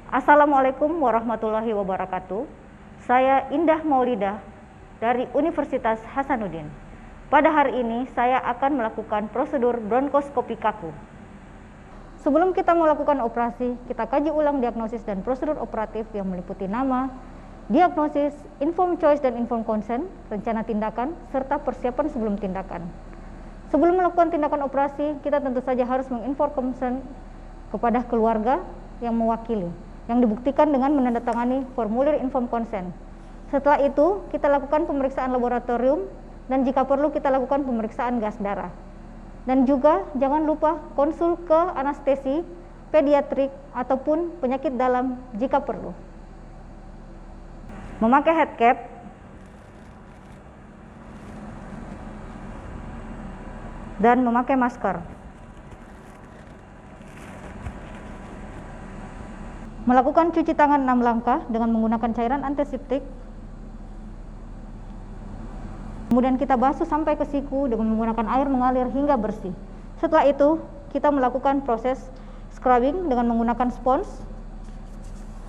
Assalamualaikum warahmatullahi wabarakatuh. Saya Indah Maulidah dari Universitas Hasanuddin. Pada hari ini saya akan melakukan prosedur bronkoskopi kaku. Sebelum kita melakukan operasi, kita kaji ulang diagnosis dan prosedur operatif yang meliputi nama, diagnosis, informed choice dan informed consent, rencana tindakan, serta persiapan sebelum tindakan. Sebelum melakukan tindakan operasi, kita tentu saja harus menginform consent kepada keluarga yang mewakili, yang dibuktikan dengan menandatangani formulir informed consent. Setelah itu, kita lakukan pemeriksaan laboratorium dan jika perlu kita lakukan pemeriksaan gas darah. Dan juga jangan lupa konsul ke anestesi, pediatrik ataupun penyakit dalam jika perlu. Memakai head cap, dan memakai masker. Melakukan cuci tangan 6 langkah dengan menggunakan cairan antiseptik. Kemudian kita basuh sampai ke siku dengan menggunakan air mengalir hingga bersih. Setelah itu, kita melakukan proses scrubbing dengan menggunakan spons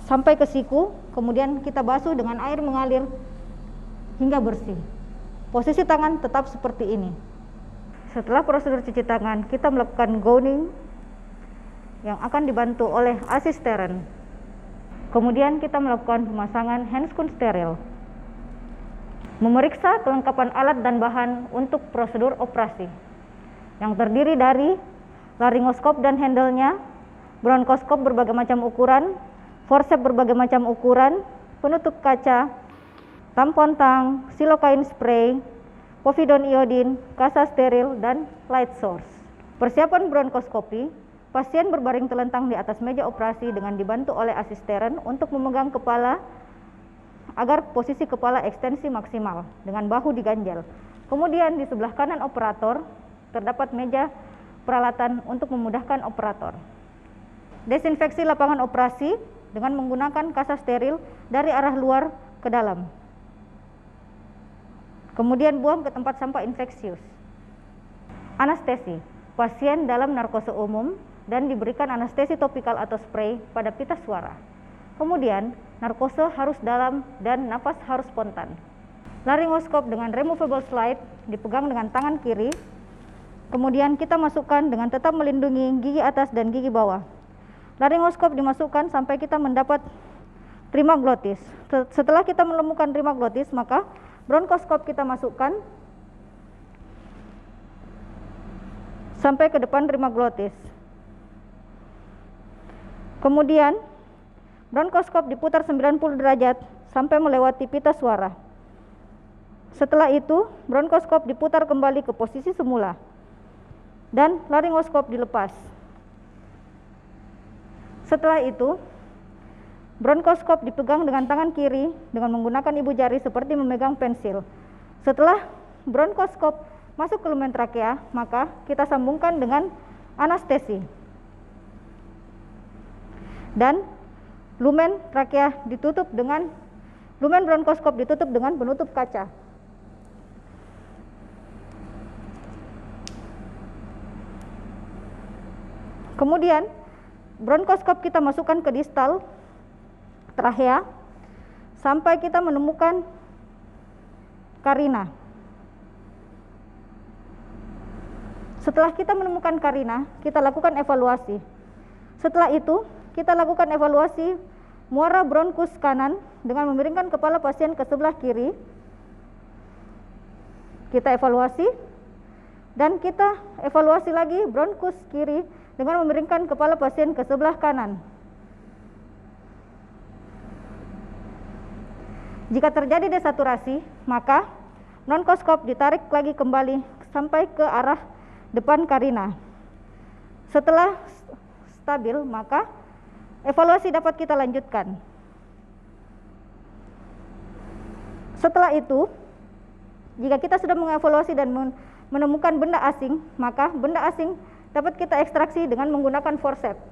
sampai ke siku. Kemudian kita basuh dengan air mengalir hingga bersih. Posisi tangan tetap seperti ini. Setelah prosedur cuci tangan, kita melakukan gowning yang akan dibantu oleh asisteren. Kemudian kita melakukan pemasangan handscoon steril. Memeriksa kelengkapan alat dan bahan untuk prosedur operasi, yang terdiri dari laryngoskop dan handle-nya, bronkoskop berbagai macam ukuran, forceps berbagai macam ukuran, penutup kaca, tampon tang, silokain spray, povidone iodine, kasa steril, dan light source. Persiapan bronkoskopi. Pasien berbaring telentang di atas meja operasi dengan dibantu oleh asisteren untuk memegang kepala agar posisi kepala ekstensi maksimal dengan bahu diganjal. Kemudian di sebelah kanan operator terdapat meja peralatan untuk memudahkan operator. Desinfeksi lapangan operasi dengan menggunakan kasa steril dari arah luar ke dalam. Kemudian buang ke tempat sampah infeksius. Anestesi. Pasien dalam narkose umum dan diberikan anestesi topikal atau spray pada pita suara. Kemudian, narkose harus dalam dan napas harus spontan. Laryngoskop dengan removable slide dipegang dengan tangan kiri. Kemudian kita masukkan dengan tetap melindungi gigi atas dan gigi bawah. Laryngoskop dimasukkan sampai kita mendapat trima glotis. Setelah kita menemukan trima glotis, maka bronkoskop kita masukkan sampai ke depan trima glotis. Kemudian bronkoskop diputar 90 derajat sampai melewati pita suara. Setelah itu bronkoskop diputar kembali ke posisi semula dan laryngoskop dilepas. Setelah itu bronkoskop dipegang dengan tangan kiri dengan menggunakan ibu jari seperti memegang pensil. Setelah bronkoskop masuk ke lumen trakea, maka kita sambungkan dengan anestesi. Dan lumen trakea ditutup dengan lumen bronkoskop ditutup dengan penutup kaca. Kemudian bronkoskop kita masukkan ke distal trachea sampai kita menemukan karina. Setelah kita menemukan karina, kita lakukan evaluasi. Setelah itu kita lakukan evaluasi muara bronkus kanan dengan memiringkan kepala pasien ke sebelah kiri. Kita evaluasi dan kita evaluasi lagi bronkus kiri dengan memiringkan kepala pasien ke sebelah kanan. Jika terjadi desaturasi, maka bronkoskop ditarik lagi kembali sampai ke arah depan karina. Setelah stabil, maka evaluasi dapat kita lanjutkan. Setelah itu, jika kita sudah mengevaluasi dan menemukan benda asing, maka benda asing dapat kita ekstraksi dengan menggunakan forceps.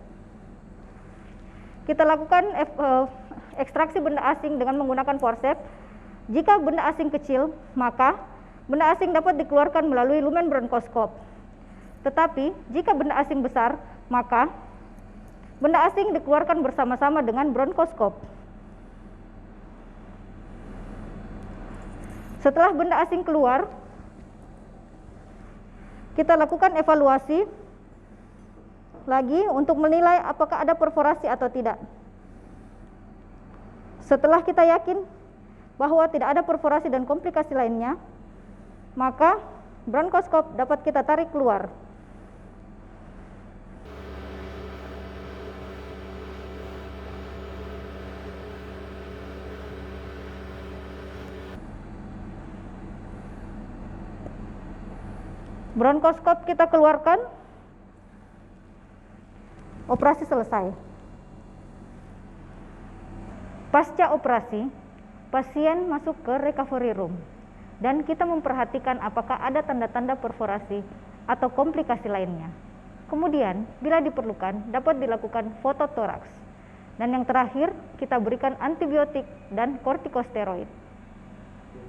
Kita lakukan ekstraksi benda asing dengan menggunakan forceps. Jika benda asing kecil, maka benda asing dapat dikeluarkan melalui lumen bronkoskop. Tetapi jika benda asing besar, maka Benda asing dikeluarkan bersama-sama dengan bronkoskop. Setelah benda asing keluar, kita lakukan evaluasi lagi untuk menilai apakah ada perforasi atau tidak. Setelah kita yakin bahwa tidak ada perforasi dan komplikasi lainnya, maka bronkoskop dapat kita tarik keluar. Bronkoskop kita keluarkan, operasi selesai. Pasca operasi, pasien masuk ke recovery room dan kita memperhatikan apakah ada tanda-tanda perforasi atau komplikasi lainnya. Kemudian, bila diperlukan, dapat dilakukan fototoraks. Dan yang terakhir, kita berikan antibiotik dan kortikosteroid.